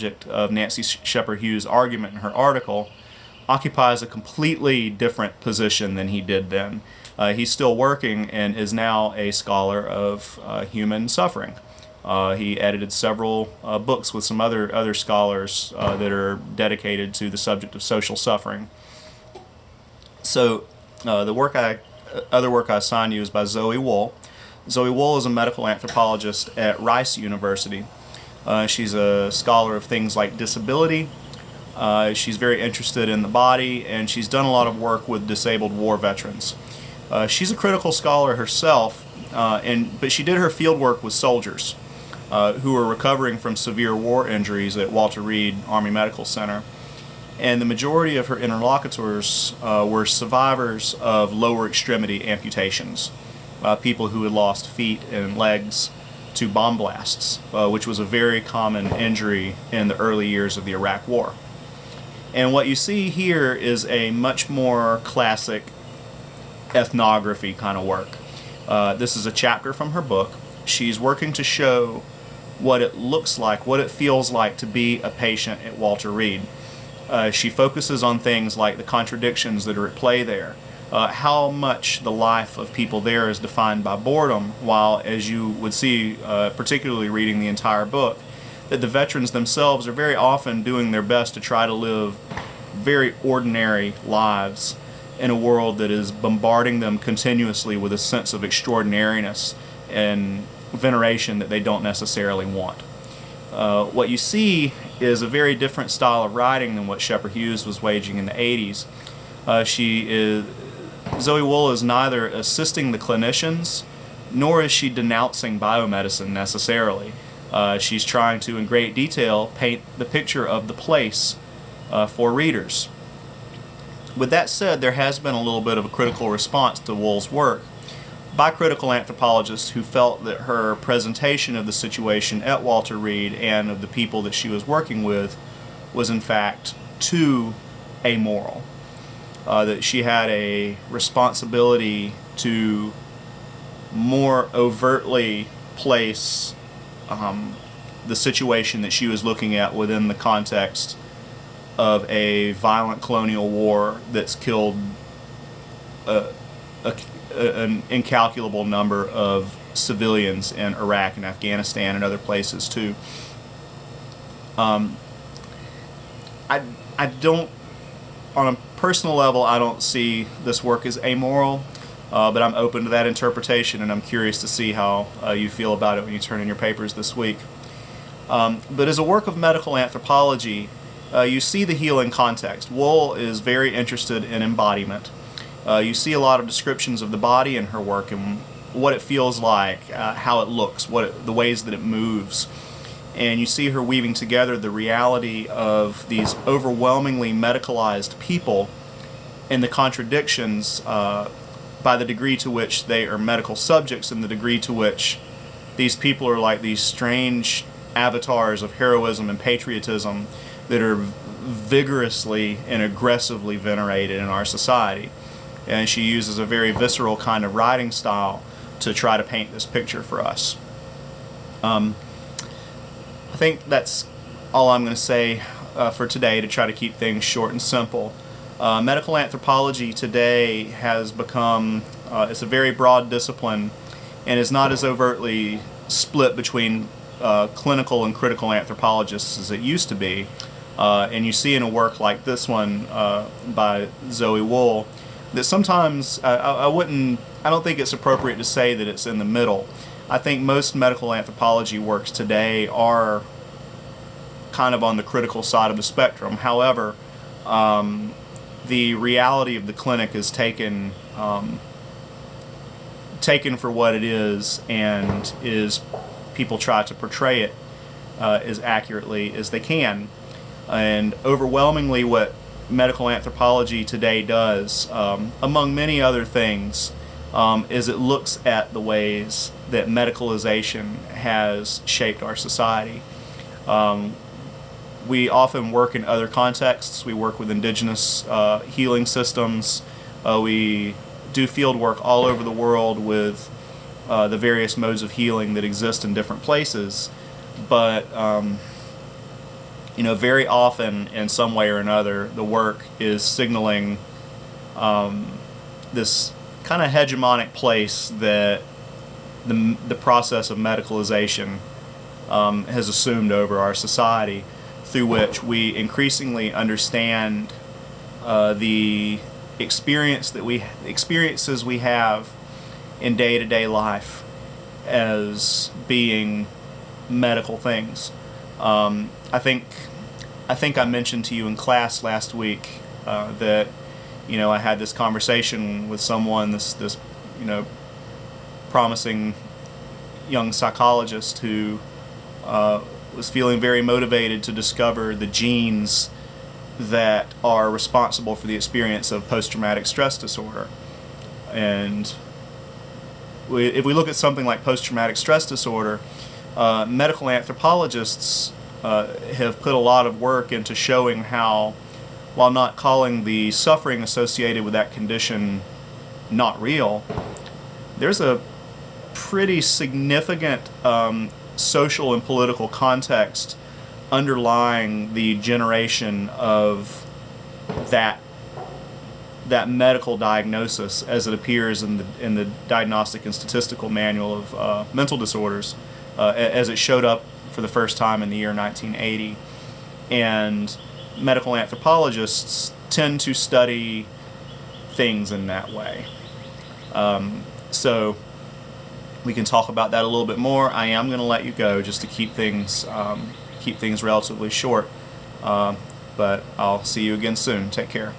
subject of Nancy Shepherd Hughes' argument in her article, occupies a completely different position than he did then. He's still working and is now a scholar of human suffering. He edited several books with some other scholars that are dedicated to the subject of social suffering. So the other work I assigned you is by Zoe Wool. Zoe Wool is a medical anthropologist at Rice University. She's a scholar of things like disability. She's very interested in the body, and she's done a lot of work with disabled war veterans. She's a critical scholar herself, but she did her field work with soldiers who were recovering from severe war injuries at Walter Reed Army Medical Center. And the majority of her interlocutors were survivors of lower extremity amputations, people who had lost feet and legs to bomb blasts, which was a very common injury in the early years of the Iraq War. And what you see here is a much more classic ethnography kind of work. This is a chapter from her book. She's working to show what it looks like, what it feels like to be a patient at Walter Reed. She focuses on things like the contradictions that are at play there, how much the life of people there is defined by boredom, while, as you would see, particularly reading the entire book, that the veterans themselves are very often doing their best to try to live very ordinary lives in a world that is bombarding them continuously with a sense of extraordinariness and veneration that they don't necessarily want. What you see is a very different style of writing than what Shepherd Hughes was waging in the 80s. Zoe Wool is neither assisting the clinicians, nor is she denouncing biomedicine necessarily. She's trying to, in great detail, paint the picture of the place for readers. With that said, there has been a little bit of a critical response to Wool's work by critical anthropologists who felt that her presentation of the situation at Walter Reed and of the people that she was working with was in fact too amoral. That she had a responsibility to more overtly place the situation that she was looking at within the context of a violent colonial war that's killed an incalculable number of civilians in Iraq and Afghanistan and other places too. I don't, on a personal level, I don't see this work as amoral, but I'm open to that interpretation, and I'm curious to see how you feel about it when you turn in your papers this week. But as a work of medical anthropology, you see the healing context. Wool is very interested in embodiment. You see a lot of descriptions of the body in her work and what it feels like, how it looks, the ways that it moves. And you see her weaving together the reality of these overwhelmingly medicalized people and the contradictions by the degree to which they are medical subjects and the degree to which these people are like these strange avatars of heroism and patriotism that are vigorously and aggressively venerated in our society. And she uses a very visceral kind of writing style to try to paint this picture for us. I think that's all I'm going to say for today, to try to keep things short and simple. Medical anthropology today has become, it's a very broad discipline and is not as overtly split between clinical and critical anthropologists as it used to be. And you see in a work like this one by Zoe Wool that sometimes I don't think it's appropriate to say that it's in the middle. I think most medical anthropology works today are kind of on the critical side of the spectrum. However, the reality of the clinic is taken for what it is, and people try to portray it as accurately as they can. And overwhelmingly what medical anthropology today does, among many other things, is it looks at the ways that medicalization has shaped our society. We often work in other contexts. We work with indigenous healing systems. We do field work all over the world with the various modes of healing that exist in different places. But very often in some way or another, the work is signaling this kind of hegemonic place that the process of medicalization has assumed over our society, through which we increasingly understand the experiences we have in day-to-day life as being medical things. I think I mentioned to you in class last week that I had this conversation with someone, this promising young psychologist who was feeling very motivated to discover the genes that are responsible for the experience of post-traumatic stress disorder. And if we look at something like post-traumatic stress disorder, medical anthropologists have put a lot of work into showing how, while not calling the suffering associated with that condition not real, there's a pretty significant social and political context underlying the generation of that medical diagnosis as it appears in the Diagnostic and Statistical Manual of Mental Disorders, as it showed up for the first time in the year 1980. And medical anthropologists tend to study things in that way. So we can talk about that a little bit more. I am going to let you go just to keep things relatively short. But I'll see you again soon. Take care.